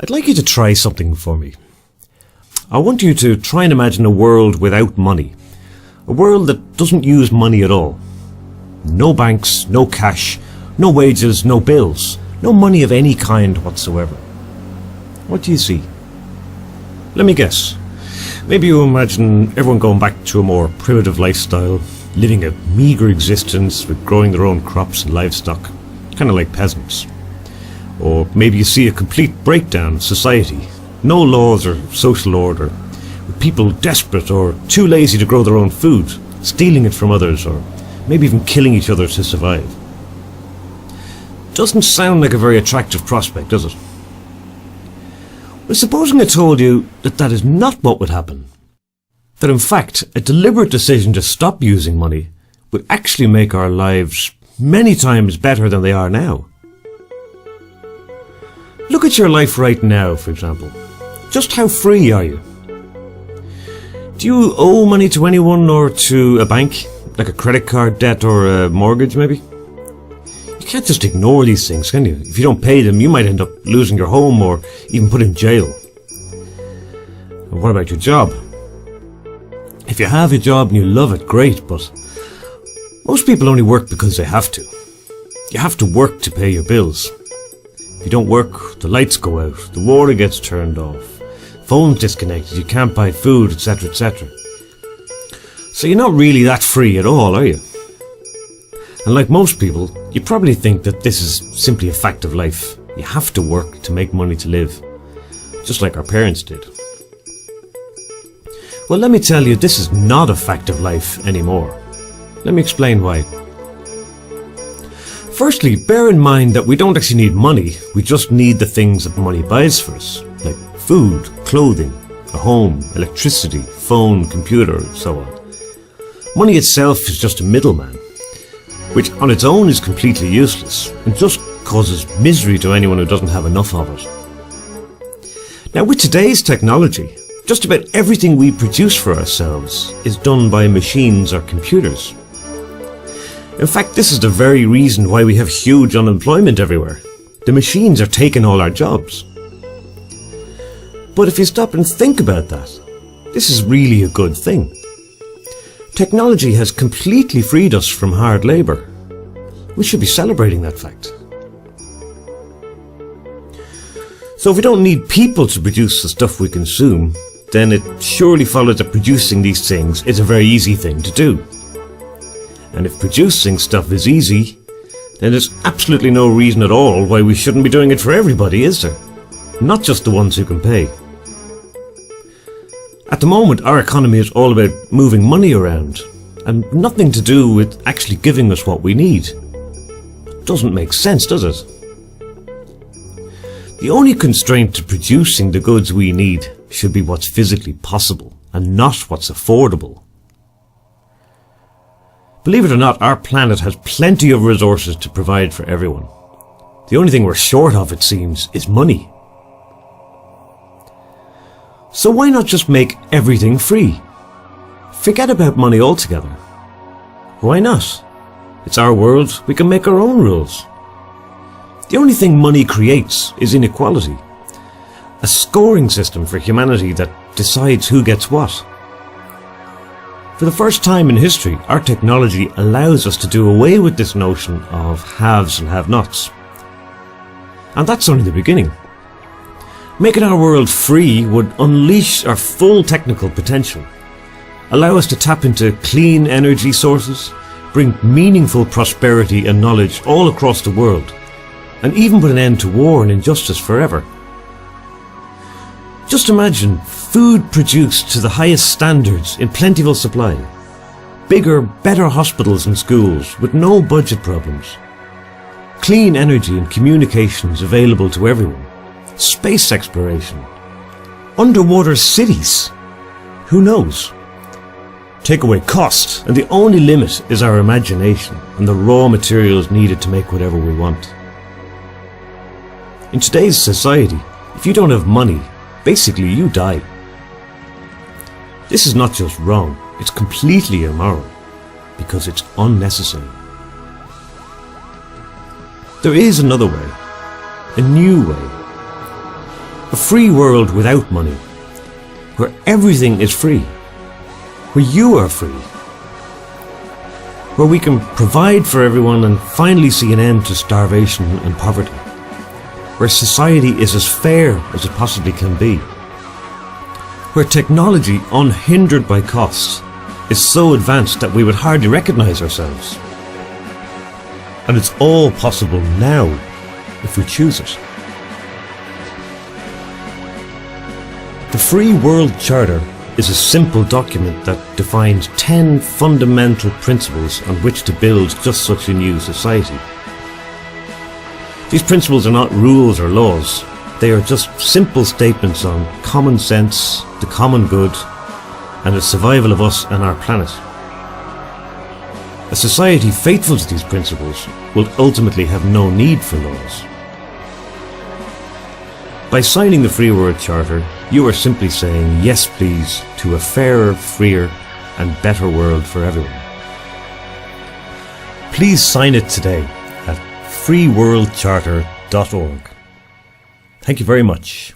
I'd like you to try something for me. I want you to try and imagine a world without money. A world that doesn't use money at all. No banks, no cash, no wages, no bills, no money of any kind whatsoever. What do you see? Let me guess. Maybe you imagine everyone going back to a more primitive lifestyle, living a meagre existence with growing their own crops and livestock, kind of like peasants. Or maybe you see a complete breakdown of society, no laws or social order, with people desperate or too lazy to grow their own food, stealing it from others, or maybe even killing each other to survive. Doesn't sound like a very attractive prospect, does it? Well, supposing I told you that that is not what would happen. That in fact, a deliberate decision to stop using money would actually make our lives many times better than they are now. Look at your life right now, for example. Just how free are you? Do you owe money to anyone or to a bank? Like a credit card debt or a mortgage, maybe? You can't just ignore these things, can you? If you don't pay them, you might end up losing your home or even put in jail. And what about your job? If you have a job and you love it, great, but most people only work because they have to. You have to work to pay your bills. If you don't work, the lights go out, the water gets turned off, phone's disconnected, you can't buy food, etc., etc. So you're not really that free at all, are you? And like most people, you probably think that this is simply a fact of life. You have to work to make money to live, just like our parents did. Well, let me tell you, this is not a fact of life anymore. Let me explain why. Firstly, bear in mind that we don't actually need money, we just need the things that money buys for us, like food, clothing, a home, electricity, phone, computer, and so on. Money itself is just a middleman, which on its own is completely useless and just causes misery to anyone who doesn't have enough of it. Now, with today's technology, just about everything we produce for ourselves is done by machines or computers. In fact, this is the very reason why we have huge unemployment everywhere. The machines are taking all our jobs. But if you stop and think about that, this is really a good thing. Technology has completely freed us from hard labour. We should be celebrating that fact. So if we don't need people to produce the stuff we consume, then it surely follows that producing these things is a very easy thing to do. And if producing stuff is easy, then there's absolutely no reason at all why we shouldn't be doing it for everybody, is there? Not just the ones who can pay. At the moment, our economy is all about moving money around, and nothing to do with actually giving us what we need. Doesn't make sense, does it? The only constraint to producing the goods we need should be what's physically possible, and not what's affordable. Believe it or not, our planet has plenty of resources to provide for everyone. The only thing we're short of, it seems, is money. So why not just make everything free? Forget about money altogether. Why not? It's our world, we can make our own rules. The only thing money creates is inequality. A scoring system for humanity that decides who gets what. For the first time in history, our technology allows us to do away with this notion of haves and have-nots. And that's only the beginning. Making our world free would unleash our full technical potential, allow us to tap into clean energy sources, bring meaningful prosperity and knowledge all across the world, and even put an end to war and injustice forever. Just imagine food produced to the highest standards in plentiful supply, bigger, better hospitals and schools with no budget problems, clean energy and communications available to everyone, space exploration, underwater cities. Who knows? Take away cost, and the only limit is our imagination and the raw materials needed to make whatever we want. In today's society, if you don't have money, basically you die. This is not just wrong, it's completely immoral, because it's unnecessary. There is another way, a new way. A free world without money, where everything is free, where you are free, where we can provide for everyone and finally see an end to starvation and poverty, where society is as fair as it possibly can be, where technology, unhindered by costs, is so advanced that we would hardly recognize ourselves. And it's all possible now if we choose it. The Free World Charter is a simple document that defines 10 fundamental principles on which to build just such a new society. These principles are not rules or laws. They are just simple statements on common sense, the common good, and the survival of us and our planet. A society faithful to these principles will ultimately have no need for laws. By signing the Free World Charter, you are simply saying yes please to a fairer, freer and better world for everyone. Please sign it today at freeworldcharter.org. Thank you very much.